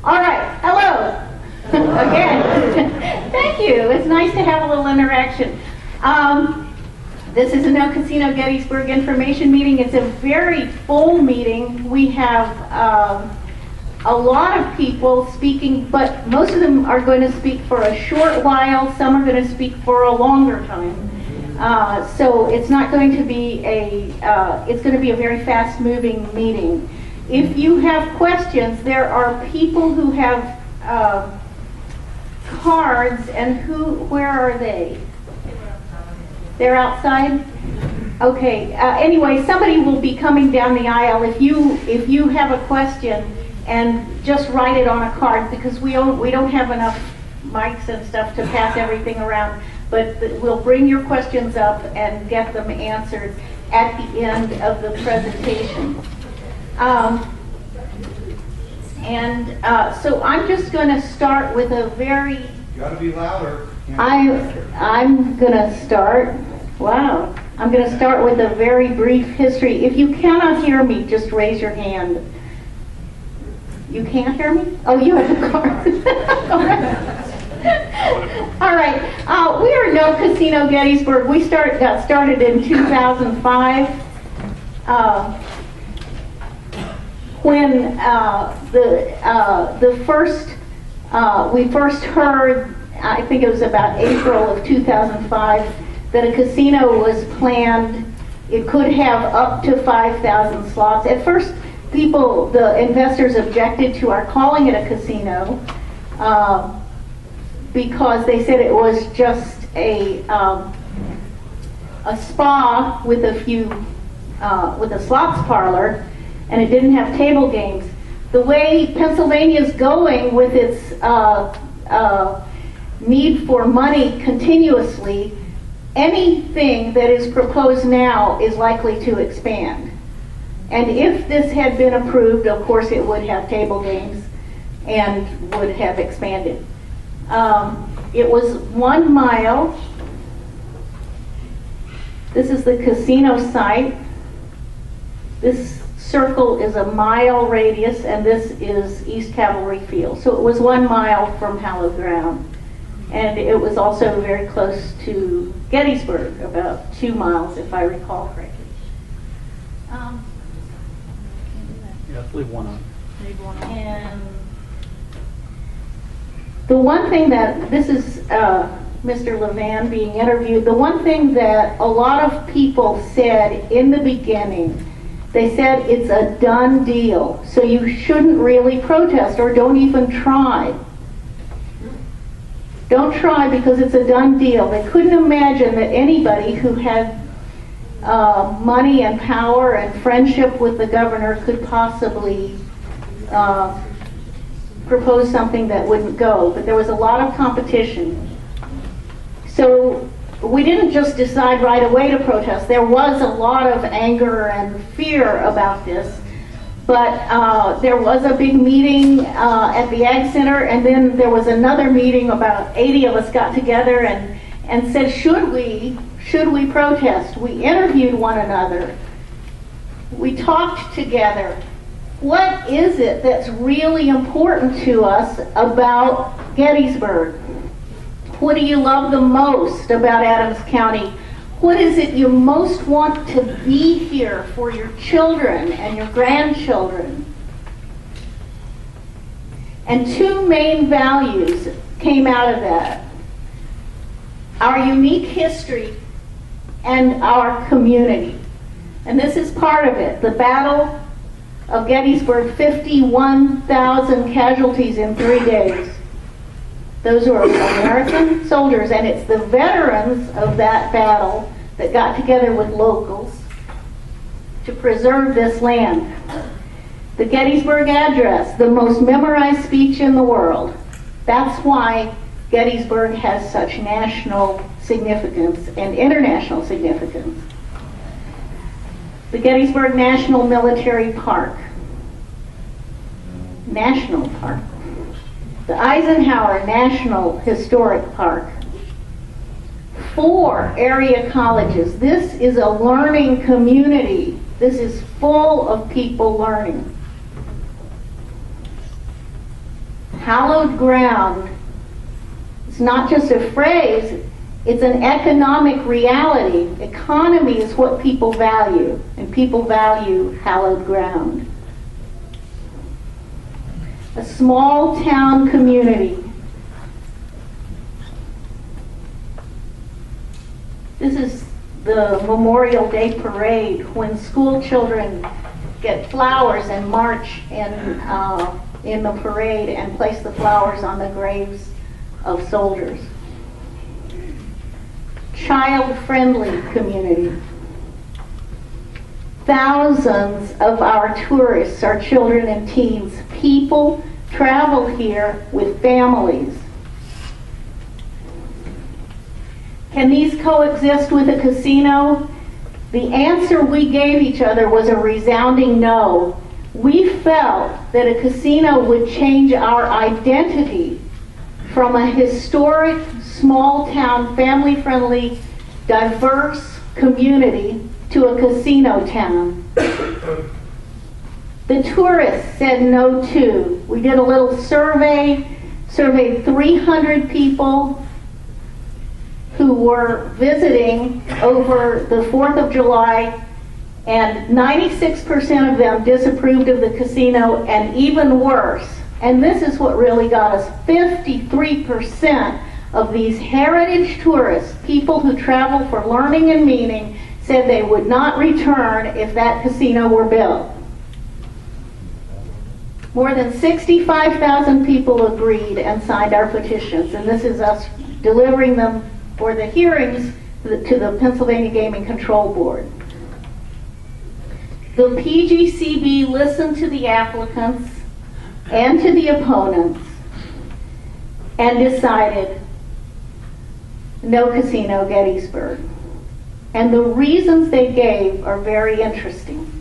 All right, hello. Again, thank you. It's nice to have a little interaction. This is a No Casino Gettysburg information meeting. It's a very full meeting. We have a lot of people speaking, but most of them are going to speak for a short while. Some are going to speak for a longer time. So it's not going to be it's going to be a very fast-moving meeting. If you have questions, there are people who have cards, and where are they? They're outside? Okay, anyway, somebody will be coming down the aisle. If you have a question, and just write it on a card, because we don't have enough mics and stuff to pass everything around, but we'll bring your questions up and get them answered at the end of the presentation. So I'm just going to start with a very... You gotta be louder. I'm going to start... Wow. I'm going to start with a very brief history. If you cannot hear me, just raise your hand. You can't hear me? Oh, you have the card. All right. We are No Casino Gettysburg. We got started in 2005. When we first heard, I think it was about April of 2005, that a casino was planned. It could have up to 5,000 slots. At first, the investors objected to our calling it a casino because they said it was just a spa with a slots parlor, and it didn't have table games. The way Pennsylvania's going with its need for money continuously, anything that is proposed now is likely to expand. And if this had been approved, of course it would have table games and would have expanded. It was 1 mile. This is the casino site. This circle is a mile radius, and this is East Cavalry Field. So it was 1 mile from hallowed ground. And it was also very close to Gettysburg, about 2 miles, if I recall correctly. Yeah, leave one on. And the one thing that, this is Mr. Levan being interviewed, the one thing that a lot of people said in the beginning, they said it's a done deal, so you shouldn't really protest, or don't even try. Don't try, because it's a done deal. They couldn't imagine that anybody who had money and power and friendship with the governor could possibly propose something that wouldn't go. But there was a lot of competition. So we didn't just decide right away to protest. There was a lot of anger and fear about this. But there was a big meeting at the Ag Center, and then there was another meeting. About 80 of us got together and said, should we protest? We interviewed one another. We talked together. What is it that's really important to us about Gettysburg? What do you love the most about Adams County? What is it you most want to be here for your children and your grandchildren? And 2 main values came out of that. Our unique history and our community. And this is part of it. The Battle of Gettysburg, 51,000 casualties in 3 days. Those were American soldiers, and it's the veterans of that battle that got together with locals to preserve this land. The Gettysburg Address, the most memorized speech in the world. That's why Gettysburg has such national significance and international significance. The Gettysburg National Military Park. National Park. The Eisenhower National Historic Park. 4 area colleges. This is a learning community. This is full of people learning. hallowed ground. It's not just a phrase, it's an economic reality. Economy is what people value, and people value hallowed ground. A small town community. This is the Memorial Day parade when school children get flowers and march in the parade and place the flowers on the graves of soldiers. Child-friendly community. Thousands of our tourists are children and teens. People travel here with families. Can these coexist with a casino? The answer we gave each other was a resounding no. We felt that a casino would change our identity from a historic, small-town, family-friendly, diverse community to a casino town. The tourists said no too. We did a little survey, surveyed 300 people who were visiting over the 4th of July, and 96% of them disapproved of the casino, and even worse, and this is what really got us, 53% of these heritage tourists, people who travel for learning and meaning, said they would not return if that casino were built. More than 65,000 people agreed and signed our petitions, and this is us delivering them for the hearings to the Pennsylvania Gaming Control Board. The PGCB listened to the applicants and to the opponents and decided no casino Gettysburg. And the reasons they gave are very interesting.